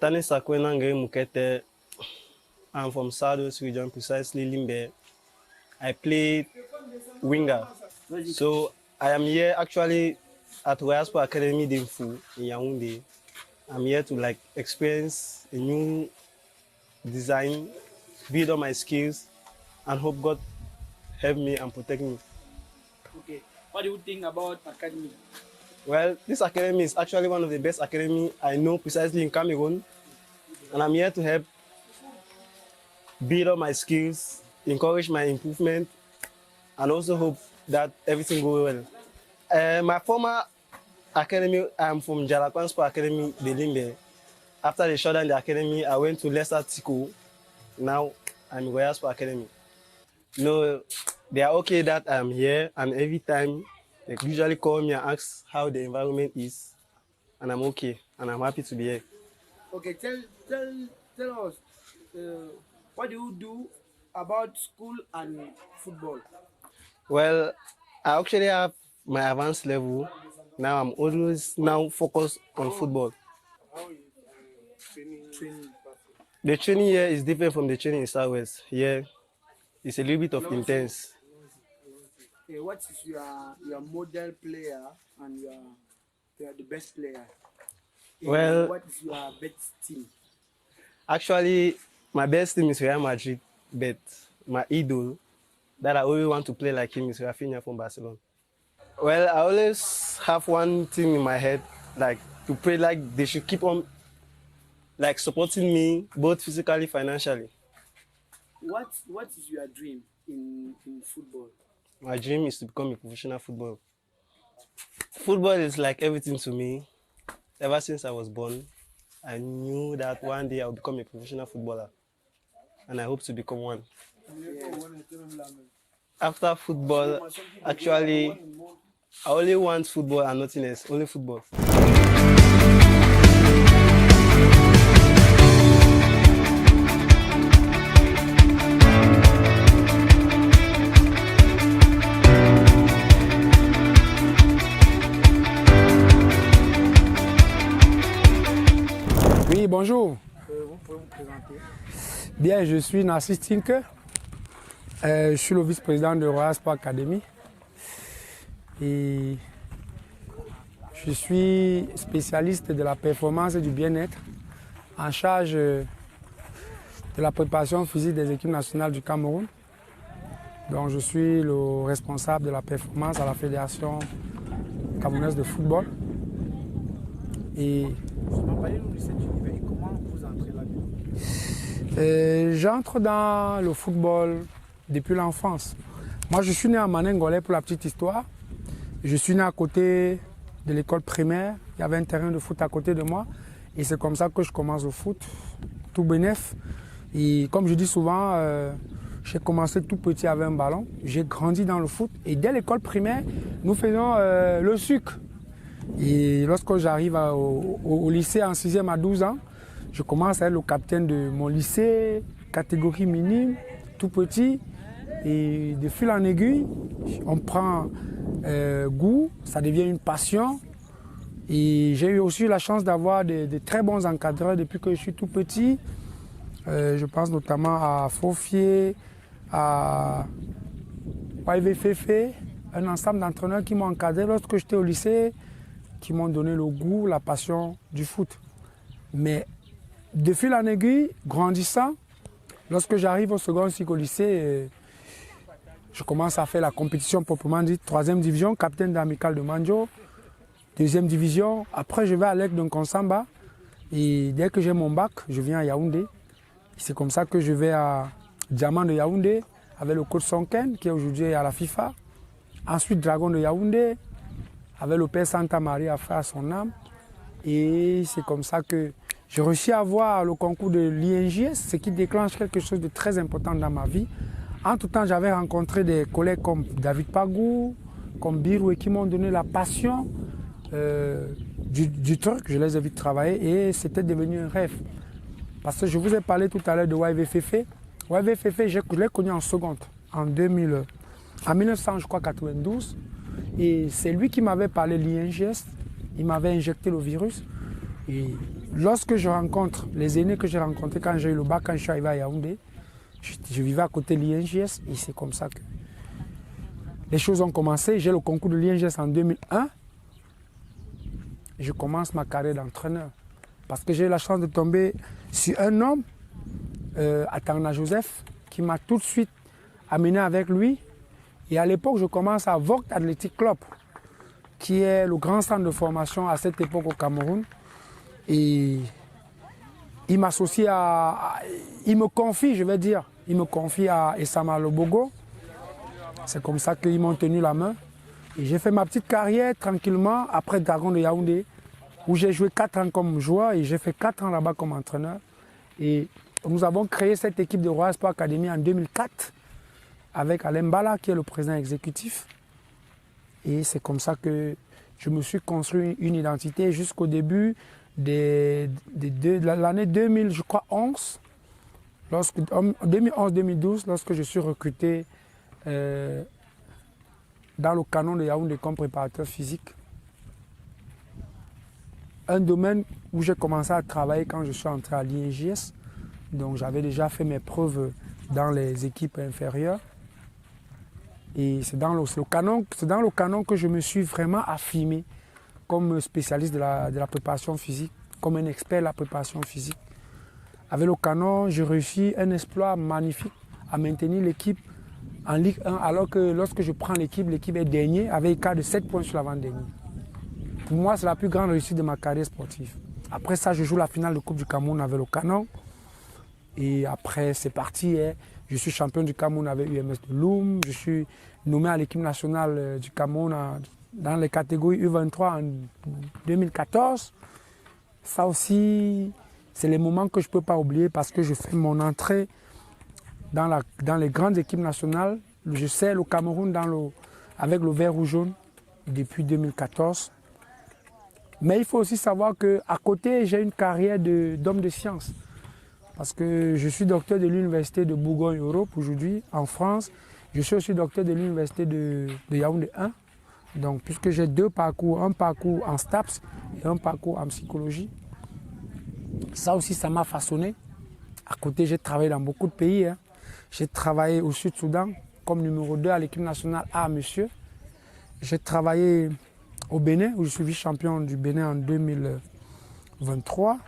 Tani Sakwenange Mukete. I'm from Southwest region, precisely Limbe. I play winger. So I am here actually at Royal Sport Academy d'Info in Yaoundé. I'm here to like experience a new design, build on my skills, and hope God help me and protect me. Okay. What do you think about academy? Well, this academy is actually one of the best academy I know precisely in Cameroon, and I'm here to help build on my skills, encourage my improvement, and also hope that everything goes well. My former academy, I'm from Jalakwan Sport Academy, de Limbe. After they shut down the academy, I went to Leicester Tico. Now I'm Royal Sport Academy. No, they are okay that I'm here, and every time they usually call me and ask how the environment is, and I'm okay, and I'm happy to be here. Okay, tell us, what do you do about school and football? Well, I actually have my advanced level. Now I'm always now focused on football. Training. The training here is different from the training in Southwest. Here, it's a little bit of intense. Okay, what is your model player and you are the best player? Well, what is your best team? Actually, my best team is Real Madrid, but my idol that I always want to play like him is Rafinha from Barcelona. Well, I always have one thing in my head, like to pray like they should keep on like supporting me both physically, financially. What is your dream in football? My dream is to become a professional footballer. Football is like everything to me. Ever since I was born, I knew that one day I'll become a professional footballer, and I hope to become one. After football, actually, I only want football and nothing else, only football. Oui, bonjour. Vous pouvez vous présenter? Bien, je suis Narcisse Tinke. Je suis le vice-président de Royal Sport Academy. Et je suis spécialiste de la performance et du bien-être, en charge de la préparation physique des équipes nationales du Cameroun. Donc, je suis le responsable de la performance à la Fédération camerounaise de football. Et parlez-nous de cet univers et comment vous entrez là-dedans? j'entre dans le football depuis l'enfance. Moi, je suis né à Manengolais pour la petite histoire. Je suis né à côté de l'école primaire. Il y avait un terrain de foot à côté de moi. Et c'est comme ça que je commence le foot, tout bénef. Et comme je dis souvent, j'ai commencé tout petit avec un ballon. J'ai grandi dans le foot. Et dès l'école primaire, nous faisons le sucre. Et lorsque j'arrive au lycée en 6e à 12 ans, je commence à être le capitaine de mon lycée, catégorie minime, tout petit. Et de fil en aiguille, on prend goût, ça devient une passion. Et j'ai eu aussi la chance d'avoir de très bons encadreurs depuis que je suis tout petit. Je pense notamment à Fofier, à YVFF, un ensemble d'entraîneurs qui m'ont encadré lorsque j'étais au lycée, qui m'ont donné le goût, la passion du foot. Mais de fil en aiguille, grandissant, lorsque j'arrive au second cycle au lycée, je commence à faire la compétition proprement dite, 3e division, capitaine d'Amical de Manjo, 2e division. Après, je vais à l'EC de Nkonsamba. Et dès que j'ai mon bac, je viens à Yaoundé. C'est comme ça que je vais à Diamant de Yaoundé, avec le coach Sonken, qui est aujourd'hui à la FIFA. Ensuite, Dragon de Yaoundé, avec le père Santa Maria à faire son âme. Et c'est comme ça que j'ai réussi à avoir le concours de l'INJS, ce qui déclenche quelque chose de très important dans ma vie. Entre-temps, j'avais rencontré des collègues comme David Pagou, comme Birou, qui m'ont donné la passion du truc. Je les ai vus travailler et c'était devenu un rêve. Parce que je vous ai parlé tout à l'heure de YVFF. YVFF, je l'ai connu en seconde, en 1992. Et c'est lui qui m'avait parlé de l'INGS. Il m'avait injecté le virus. Et lorsque je rencontre les aînés que j'ai rencontrés quand j'ai eu le bac, quand je suis arrivé à Yaoundé, je vivais à côté de l'INGS et c'est comme ça que les choses ont commencé. J'ai le concours de l'INGS en 2001. Je commence ma carrière d'entraîneur parce que j'ai eu la chance de tomber sur un homme, Atangana Joseph, qui m'a tout de suite amené avec lui. Et à l'époque, je commence à Vogt Athletic Club, qui est le grand centre de formation à cette époque au Cameroun. Et il m'associe il me confie, je vais dire, il me confie à Essama Lobogo. C'est comme ça qu'ils m'ont tenu la main. Et j'ai fait ma petite carrière tranquillement après Dragon de Yaoundé, où j'ai joué 4 ans comme joueur et j'ai fait 4 ans là-bas comme entraîneur. Et nous avons créé cette équipe de Royal Sport Academy en 2004 avec Alain Bala qui est le président exécutif. Et c'est comme ça que je me suis construit une identité jusqu'au début de l'année 2000, je crois, 2011-2012, lorsque je suis recruté dans le canon de Yaoundé comme préparateur physique. Un domaine où j'ai commencé à travailler quand je suis entré à l'INGS. Donc j'avais déjà fait mes preuves dans les équipes inférieures. Et c'est dans le canon que je me suis vraiment affirmé comme spécialiste de la préparation physique, comme un expert de la préparation physique. Avec le canon, j'ai réussi un exploit magnifique à maintenir l'équipe en Ligue 1, alors que lorsque je prends l'équipe est dernière avec un écart de 7 points sur l'avant-dernier. Pour moi, c'est la plus grande réussite de ma carrière sportive. Après ça, je joue la finale de Coupe du Cameroun avec le canon. Et après, c'est parti. Je suis champion du Cameroun avec UMS de Loum. Je suis nommé à l'équipe nationale du Cameroun dans les catégories U23 en 2014. Ça aussi, c'est les moments que je ne peux pas oublier parce que je fais mon entrée dans les grandes équipes nationales. Je sais le Cameroun avec le vert ou jaune depuis 2014. Mais il faut aussi savoir qu'à côté, j'ai une carrière d'homme de science. Parce que je suis docteur de l'Université de Bourgogne-Europe aujourd'hui, en France. Je suis aussi docteur de l'Université de Yaoundé 1. Donc, puisque j'ai 2 parcours, un parcours en STAPS et un parcours en psychologie. Ça aussi, ça m'a façonné. À côté, j'ai travaillé dans beaucoup de pays. J'ai travaillé au Sud-Soudan comme numéro 2 à l'équipe nationale A, monsieur. J'ai travaillé au Bénin, où je suis vice-champion du Bénin en 2023.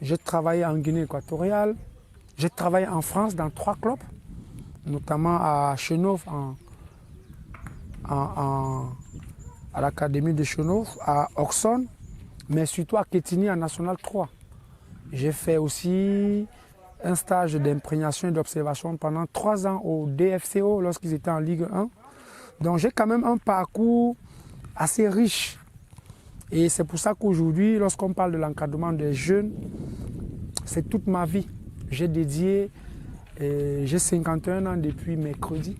J'ai travaillé en Guinée équatoriale. J'ai travaillé en France dans 3 clubs, notamment à Chenov, à l'Académie de Chenov, à Auxonne, mais surtout à Kétini en National 3. J'ai fait aussi un stage d'imprégnation et d'observation pendant 3 ans au DFCO lorsqu'ils étaient en Ligue 1. Donc j'ai quand même un parcours assez riche. Et c'est pour ça qu'aujourd'hui, lorsqu'on parle de l'encadrement des jeunes, c'est toute ma vie. J'ai 51 ans depuis mercredi,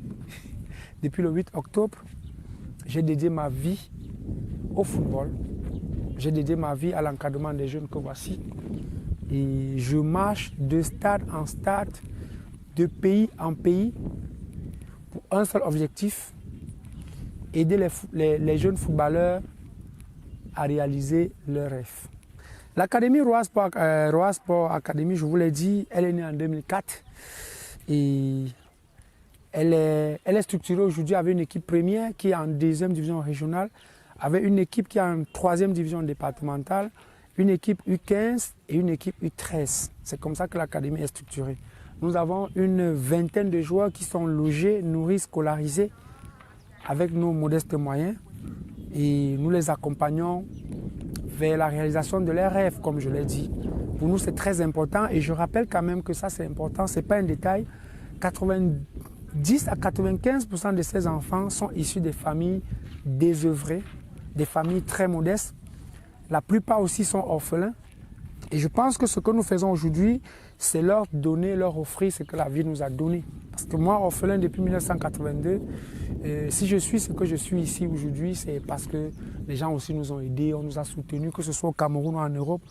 depuis le 8 octobre. J'ai dédié ma vie au football. J'ai dédié ma vie à l'encadrement des jeunes que voici. Et je marche de stade en stade, de pays en pays, pour un seul objectif, aider les jeunes footballeurs à réaliser leurs rêves. L'Académie Royal Sport Academy, je vous l'ai dit, elle est née en 2004 et elle est structurée aujourd'hui avec une équipe première qui est en 2e division régionale, avec une équipe qui est en 3e division départementale, une équipe U15 et une équipe U13. C'est comme ça que l'Académie est structurée. Nous avons une vingtaine de joueurs qui sont logés, nourris, scolarisés avec nos modestes moyens. Et nous les accompagnons vers la réalisation de leurs rêves, comme je l'ai dit. Pour nous, c'est très important et je rappelle quand même que ça, c'est important, ce n'est pas un détail. 90 à 95% de ces enfants sont issus des familles désœuvrées, des familles très modestes. La plupart aussi sont orphelins. Et je pense que ce que nous faisons aujourd'hui, c'est leur donner, leur offrir ce que la vie nous a donné. Parce que moi, orphelin depuis 1982, si je suis ce que je suis ici aujourd'hui, c'est parce que les gens aussi nous ont aidés, on nous a soutenus, que ce soit au Cameroun ou en Europe,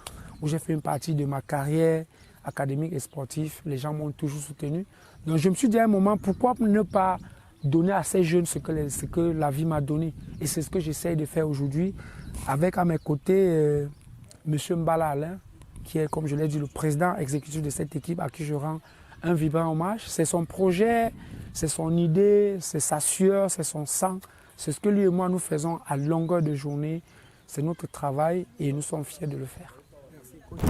où j'ai fait une partie de ma carrière académique et sportive. Les gens m'ont toujours soutenu. Donc je me suis dit à un moment, pourquoi ne pas donner à ces jeunes ce que la vie m'a donné. Et c'est ce que j'essaye de faire aujourd'hui avec à mes côtés M. Mbala Alain, qui est, comme je l'ai dit, le président exécutif de cette équipe, à qui je rends un vibrant hommage. C'est son projet, c'est son idée, c'est sa sueur, c'est son sang. C'est ce que lui et moi nous faisons à longueur de journée. C'est notre travail et nous sommes fiers de le faire. Merci, coach.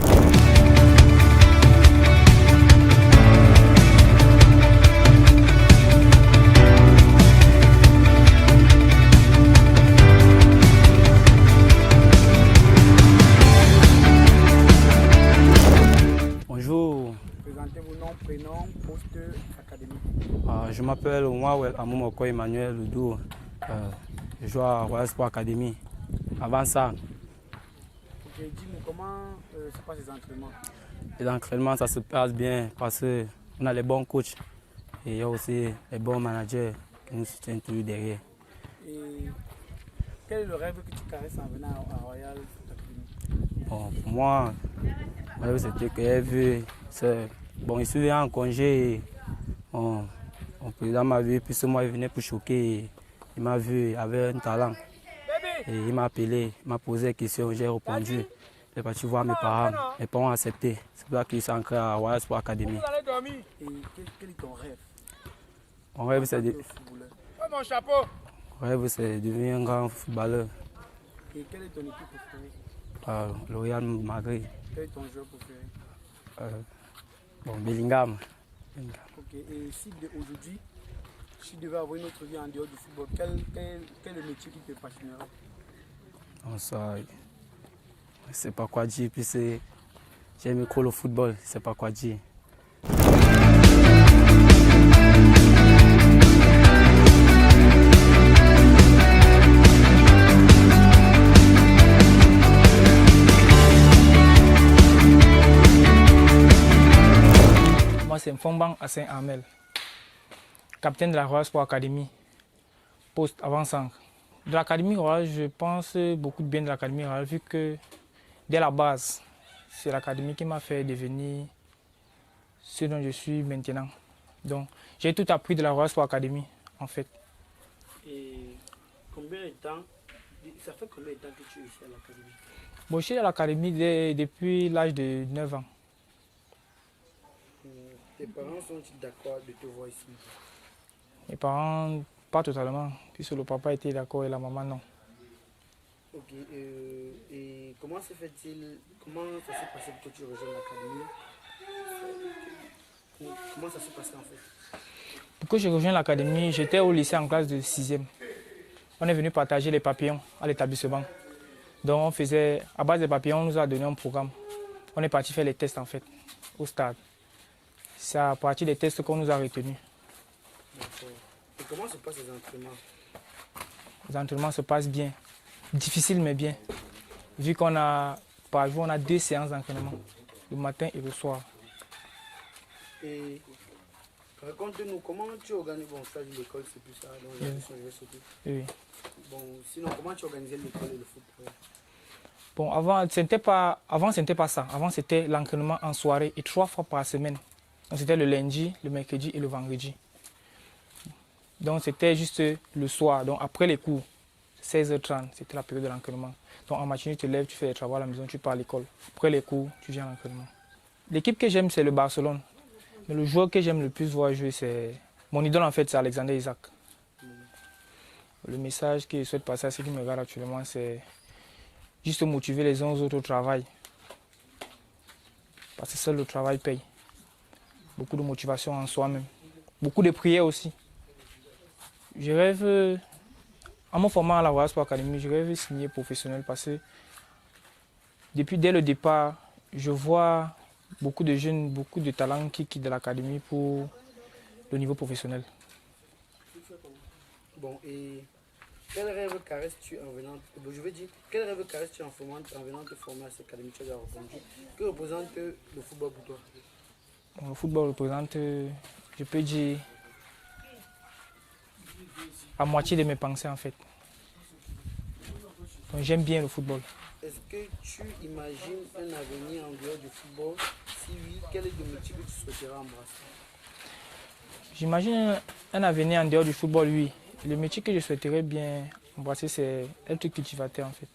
Bonjour, Présentez vos noms, prénoms, poste, académique. je m'appelle Omawel Amumoko Emmanuel Loudou. Je joue à Royal Sport Academy. Avant ça, Ok, dis-moi comment se passent les entraînements. les entraînements ça se passe bien parce qu'on a les bons coachs et il y a aussi les bons managers qui nous soutiennent toujours derrière. Et quel est le rêve que tu caresses en venant à Royal Academy? Bon, pour moi, mon rêve c'était que j'ai vu. Bon, il se venu en congé. Et, mon président m'a vu, puis ce mois il venait pour choquer. Il m'a vu, il avait un talent. Et il m'a appelé, il m'a posé des questions, j'ai répondu. Il est parti voir mes parents ont accepté. C'est pour ça qu'il s'est ancré à Royal Sport Academy. Et quel est ton rêve? Mon rêve, c'est de Mon chapeau. devenir un grand footballeur. Et quelle est ton équipe préférée? Le Real Madrid. Quel est ton joueur préféré? Bellingham. Ok, et si aujourd'hui, si tu devais avoir une autre vie en dehors du football, quel est le métier qui te passionnerait? Non, ça, je ne sais pas quoi dire. Puis j'aime trop le football, je ne sais pas quoi dire. Moi, c'est Mfombang Hassan Amel, capitaine de la Royal Sport Academy, poste avant-centre. De l'Académie Royale, je pense beaucoup de bien de l'Académie Royale, vu que dès la base, c'est l'Académie qui m'a fait devenir ce dont je suis maintenant. Donc, j'ai tout appris de la Royal Sport Academy, en fait. Et combien de temps, ça fait combien de temps que tu es ici à l'Académie? Bon, je suis à l'Académie depuis l'âge de 9 ans. Tes parents sont-ils d'accord de te voir ici? Mes parents, pas totalement, puisque le papa était d'accord et la maman non. Ok, et comment se fait-il, comment ça s'est passé pour que tu rejoignes l'Académie? Comment ça s'est passé en fait? Pour que je rejoigne l'Académie, j'étais au lycée en classe de 6e. On est venu partager les papillons à l'établissement. Donc on faisait, à base des papillons, on nous a donné un programme. On est parti faire les tests en fait, au stade. C'est à partir des tests qu'on nous a retenus. D'accord. Et comment se passent les entraînements? Les entraînements se passent bien. Difficile mais bien. Vu qu'on a, par jour, on a 2 séances d'entraînement, le matin et le soir. Et raconte-nous comment tu organises, bon, ça l'école c'est plus ça, donc la question je vais sauter. Oui. Bon, sinon comment tu organisais l'école et le foot? Bon, avant, c'était pas ça. Avant, c'était l'entraînement en soirée et 3 fois par semaine. Donc, c'était le lundi, le mercredi et le vendredi. Donc, c'était juste le soir. Donc, après les cours, 16h30, c'était la période de l'entraînement. Donc, en matinée, tu te lèves, tu fais les travaux à la maison, tu pars à l'école. Après les cours, tu viens à l'entraînement. L'équipe que j'aime, c'est le Barcelone. Mais le joueur que j'aime le plus voir jouer, c'est... Mon idole, en fait, c'est Alexander Isaac. Le message que je souhaite passer à ceux qui me regardent actuellement, c'est juste motiver les uns aux autres au travail. Parce que seul le travail paye. Beaucoup de motivation en soi-même. Beaucoup de prières aussi. Je rêve, en mon format à la Royal Sport Academy, je rêve de signer professionnel parce que dès le départ, je vois beaucoup de jeunes, beaucoup de talents qui quittent de l'académie pour le niveau professionnel. Bon, et quel rêve caresses-tu en venant, je veux dire, quel rêve caresses-tu en venant te former à cette académie? Tu as répondu. Que représente le football pour toi? Bon, le football représente, je peux dire, à moitié de mes pensées en fait. Donc j'aime bien le football. Est-ce que tu imagines un avenir en dehors du football? Si oui, quel est le métier que tu souhaiterais embrasser? J'imagine un avenir en dehors du football, oui. Le métier que je souhaiterais bien embrasser, c'est être cultivateur en fait.